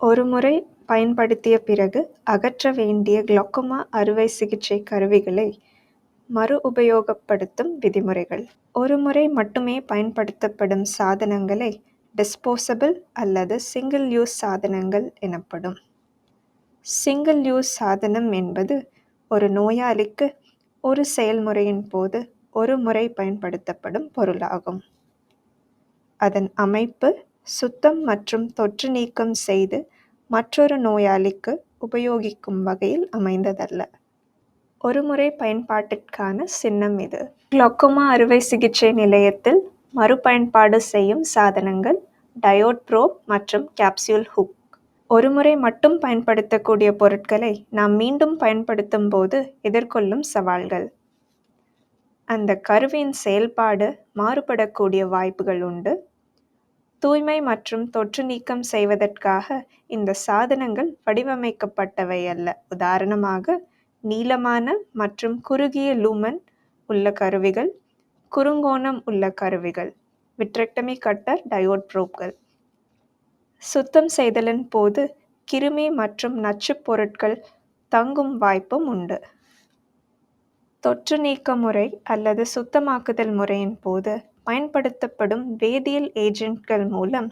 ஒருமுறை பயன்படுத்திய பிறகு அகற்ற வேண்டிய கிளாக்கோமா அறுவை சிகிச்சை கருவிகளை மறு உபயோகப்படுத்தும் விதிமுறைகள். ஒருமுறை மட்டுமே பயன்படுத்தப்படும் சாதனங்களை டிஸ்போசபிள் அல்லது சிங்கிள் யூஸ் சாதனங்கள் எனப்படும். சிங்கிள் யூஸ் சாதனம் என்பது ஒரு நோயாளிக்கு ஒரு செயல்முறையின் போது ஒரு முறை பயன்படுத்தப்படும் பொருளாகும். அதன் அமைப்பு சுத்தம் மற்றும் தொற்று நீக்கம் செய்து மற்றொரு நோயாளிக்கு உபயோகிக்கும் வகையில் அமைந்ததல்ல. ஒருமுறை பயன்பாட்டிற்கான சின்னம் இது. கிளாக்கோமா அறுவை சிகிச்சை நிலையத்தில் மறுபயன்பாடு செய்யும் சாதனங்கள் டயோட் ப்ரோப் மற்றும் கேப்சூல் ஹூக். ஒருமுறை மட்டும் பயன்படுத்தக்கூடிய பொருட்களை நாம் மீண்டும் பயன்படுத்தும் போது எதிர்கொள்ளும் சவால்கள். அந்த கருவியின் செயல்பாடு மாறுபடக்கூடிய வாய்ப்புகள் உண்டு. தூய்மை மற்றும் தொற்று நீக்கம் செய்வதற்காக இந்த சாதனங்கள் வடிவமைக்கப்பட்டவை அல்ல. உதாரணமாக, நீளமான மற்றும் குறுகிய லூமன் உள்ள கருவிகள், குறுங்கோணம் உள்ள கருவிகள், விட்ரெக்டமி கட்டர், டயோட் ப்ரோப்கள். சுத்தம் செய்தலின் போது கிருமி மற்றும் நச்சுப் பொருட்கள் தங்கும் வாய்ப்பும் உண்டு. தொற்று நீக்க முறை அல்லது சுத்தமாக்குதல் முறையின் போது பயன்படுத்தப்படும் வேதியியல் ஏஜென்ட்கள் மூலம்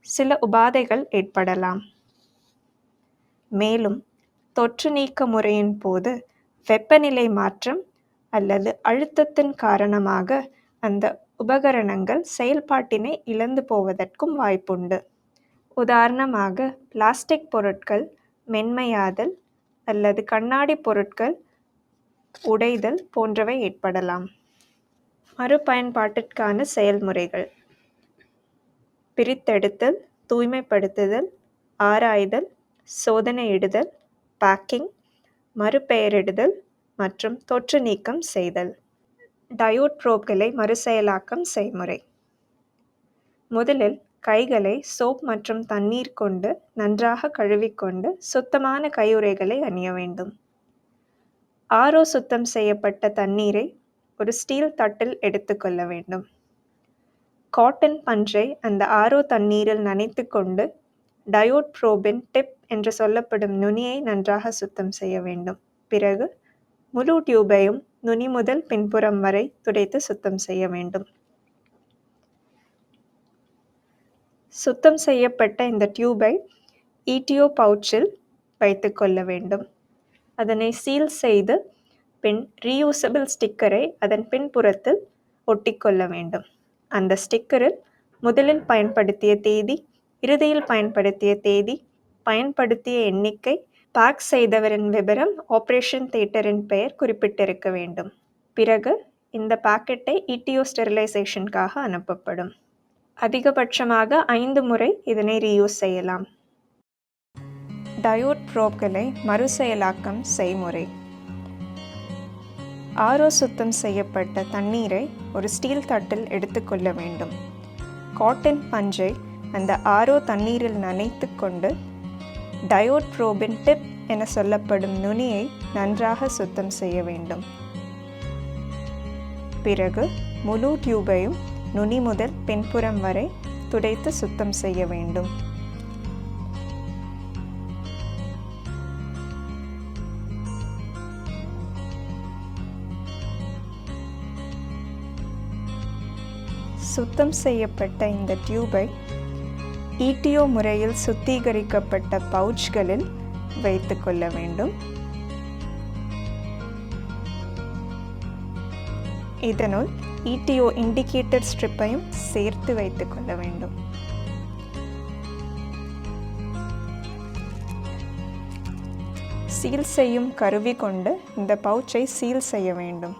சில உபாதைகள் ஏற்படலாம். மேலும் தொற்று நீக்க முறையின் போது வெப்பநிலை மாற்றம் அல்லது அழுத்தத்தின் காரணமாக அந்த உபகரணங்கள் செயல்பாட்டினை இழந்து போவதற்கும் வாய்ப்புண்டு. உதாரணமாக, பிளாஸ்டிக் பொருட்கள் மென்மையாதல் அல்லது கண்ணாடி பொருட்கள் உடைதல் போன்றவை ஏற்படலாம். மறுபயன்பாட்டிற்கான செயல்முறைகள்: பிரித்தெடுத்தல், தூய்மைப்படுத்துதல், ஆராய்தல், சோதனையிடுதல், பேக்கிங், மறுபெயரிடுதல் மற்றும் தொற்று நீக்கம் செய்தல். டயோட் ப்ரோப்களை மறுசெயலாக்கம் செய்முறை. முதலில் கைகளை சோப் மற்றும் தண்ணீர் கொண்டு நன்றாக கழுவிக்கொண்டு சுத்தமான கையுறைகளை அணிய வேண்டும். ஆரோ சுத்தம் செய்யப்பட்ட தண்ணீரை ஒரு ஸ்டீல் தட்டில் எடுத்துக்கொள்ள வேண்டும். காட்டன் பஞ்சை அந்த ஆரோ தண்ணீரில் நனைத்து கொண்டு டயோட் ப்ரோபின் டிப் என்று சொல்லப்படும் நுனியை நன்றாக சுத்தம் செய்ய வேண்டும். பிறகு முழு டியூபையும் நுனி முதல் பின்புறம் வரை துடைத்து சுத்தம் செய்ய வேண்டும். சுத்தம் செய்யப்பட்ட இந்த டியூபை ஈடிஓ பவுச்சில் வைத்து கொள்ள வேண்டும். அதனை சீல் செய்து பின் ரீயூசபிள் ஸ்டிக்கரை அதன் பின்புறத்தில் ஒட்டிக்கொள்ள வேண்டும். அந்த ஸ்டிக்கரில் முதலில் பயன்படுத்திய தேதி, இறுதியில் பயன்படுத்திய தேதி, பயன்படுத்திய எண்ணிக்கை, பேக் செய்தவரின் விவரம், ஆபரேஷன் தியேட்டரின் பெயர் குறிப்பிட்டிருக்க வேண்டும். பிறகு இந்த பாக்கெட்டை ஈடிஓ ஸ்டெரிலைசேஷனுக்காக அனுப்பப்படும். அதிகபட்சமாக 5 முறை இதனை ரீயூஸ் செய்யலாம். டயோட் ப்ரோப்களை மறுசெயலாக்கம் செய்முறை. ஆரோ சுத்தம் செய்யப்பட்ட தண்ணீரை ஒரு ஸ்டீல் தட்டில் எடுத்துக்கொள்ள வேண்டும். காட்டன் பஞ்சை அந்த ஆரோ தண்ணீரில் நனைத்து கொண்டு டயோட் ப்ரோபின் டிப் என சொல்லப்படும் நுனியை நன்றாக சுத்தம் செய்ய வேண்டும். பிறகு முழு டியூபையும் நுனி முதல் பின்புறம் வரை துடைத்து சுத்தம் செய்ய வேண்டும். சுத்தம் செய்யப்பட்ட இந்த டியூபை ஈடிஓ முறையில் சுத்திகரிக்கப்பட்ட பவுச்களில் வைத்துக் கொள்ள வேண்டும். இதனுள் ஈடிஓ இண்டிகேட்டர் ஸ்ட்ரிப்பையும் சேர்த்து வைத்துக் கொள்ள வேண்டும். சீல் செய்யும் கருவி கொண்டு இந்த பவுச்சை சீல் செய்ய வேண்டும்.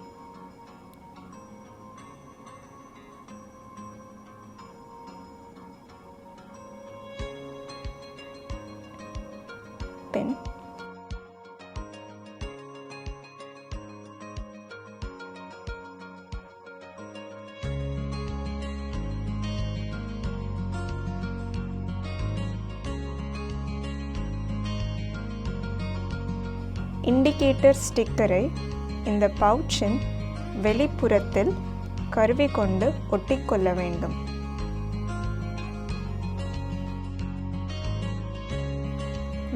பின் இண்டிகேட்டர் ஸ்டிக்கரை இந்த பவுச்சின் வெளிப்புறத்தில் கருவி கொண்டு ஒட்டிக்கொள்ள வேண்டும்.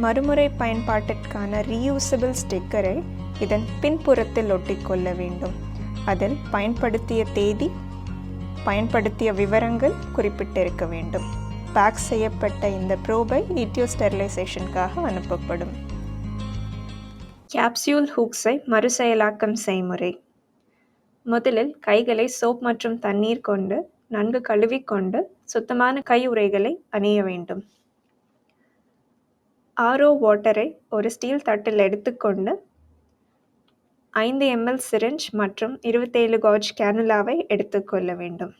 மறுமுறை பயன்பாட்டிற்கான ரீயூசபிள் ஸ்டிக்கரை இதன் பின்புறத்தில் ஒட்டிக்கொள்ள வேண்டும். அதில் பயன்படுத்திய தேதி, பயன்படுத்திய விவரங்கள் குறிப்பிட்டிருக்க வேண்டும். பேக் செய்யப்பட்ட இந்த ப்ரோபை ஈட்டியோ ஸ்டெரிலைசேஷனுக்காக அனுப்பப்படும். கேப்சியூல் ஹூக்ஸை மறுசெயலாக்கம் செய்முறை. முதலில் கைகளை சோப் மற்றும் தண்ணீர் கொண்டு நன்கு கழுவிக்கொண்டு சுத்தமான கையுறைகளை அணிய வேண்டும். ஆர்ஓ வாட்டரை ஒரு ஸ்டீல் தட்டில் எடுத்துக்கொண்டு 5 ml சிரிஞ்ச் மற்றும் 27 காஜ் கேனுலாவை எடுத்துக்கொள்ள வேண்டும்.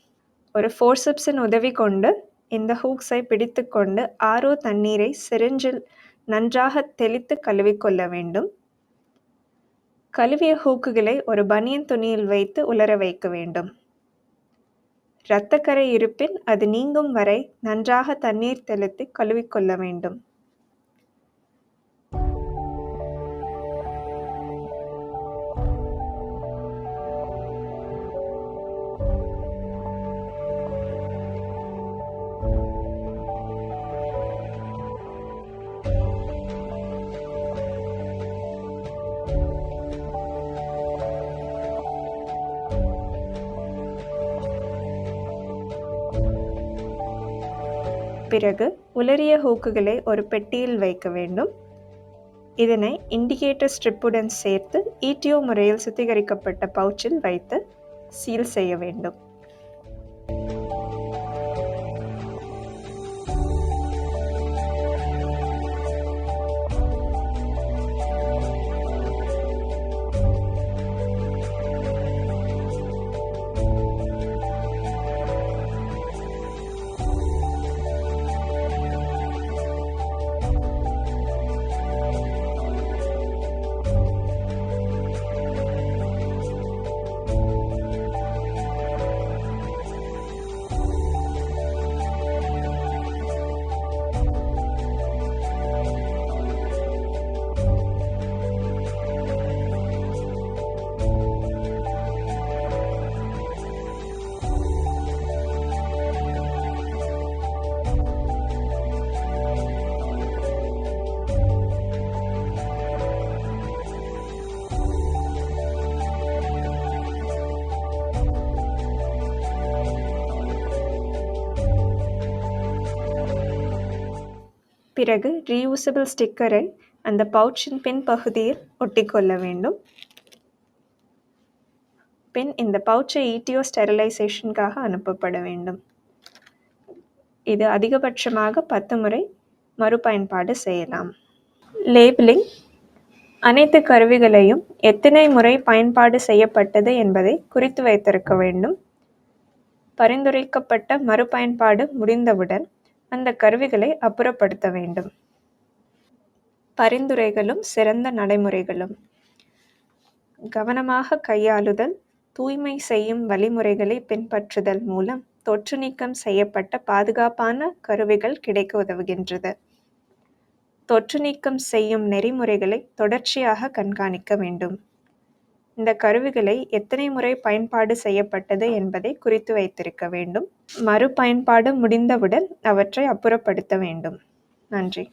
ஒரு ஃபோர்செப்ஸின் உதவி கொண்டு இந்த ஹூக்ஸை பிடித்துக்கொண்டு ஆர்ஓ தண்ணீரை சிரிஞ்சில் நன்றாக தெளித்து கழுவிக்கொள்ள வேண்டும். கழுவிய ஹூக்குகளை ஒரு பனியன் துணியில் வைத்து உலர வைக்க வேண்டும். இரத்தக்கரை இருப்பின் அது நீங்கும் வரை நன்றாக தண்ணீர் தெளித்து கழுவிக்கொள்ள வேண்டும். பிறகு உலரிய ஹூக்குகளை ஒரு பெட்டியில் வைக்க வேண்டும். இதனை இண்டிகேட்டர் ஸ்ட்ரிப்புடன் சேர்த்து ஈட்டியோ முறையில் சுத்திகரிக்கப்பட்ட பவுச்சில் வைத்து சீல் செய்ய வேண்டும். பிறகு ரீயூசபிள் ஸ்டிக்கரை அந்த பவுச்சின் பின்பகுதியில் ஒட்டிக்கொள்ள வேண்டும். பின் இந்த பவுச்சை ஈட்டியோ ஸ்டெரிலைசேஷனுக்காக அனுப்பப்பட வேண்டும். இது அதிகபட்சமாக 10 முறை மறுபயன்பாடு செய்யலாம். லேபிளிங். அனைத்து கருவிகளையும் எத்தனை முறை பயன்பாடு செய்யப்பட்டது என்பதை குறித்து வைத்திருக்க வேண்டும். பரிந்துரைக்கப்பட்ட மறுபயன்பாடு முடிந்தவுடன் அந்த கருவிகளை அப்புறப்படுத்த வேண்டும். பரிந்துரைகளும் சிறந்த நடைமுறைகளும். கவனமாக கையாளுதல், தூய்மை செய்யும் வழிமுறைகளை பின்பற்றுதல் மூலம் தொற்று நீக்கம் செய்யப்பட்ட பாதுகாப்பான கருவிகள் கிடைக்க உதவுகின்றது. தொற்று நீக்கம் செய்யும் நெறிமுறைகளை தொடர்ச்சியாக கண்காணிக்க வேண்டும். இந்த கருவிகளை எத்தனை முறை பயன்பாடு செய்யப்பட்டது என்பதை குறித்து வைத்திருக்க வேண்டும். மறுபயன்பாடு முடிந்தவுடன் அவற்றை அப்புறப்படுத்த வேண்டும். நன்றி.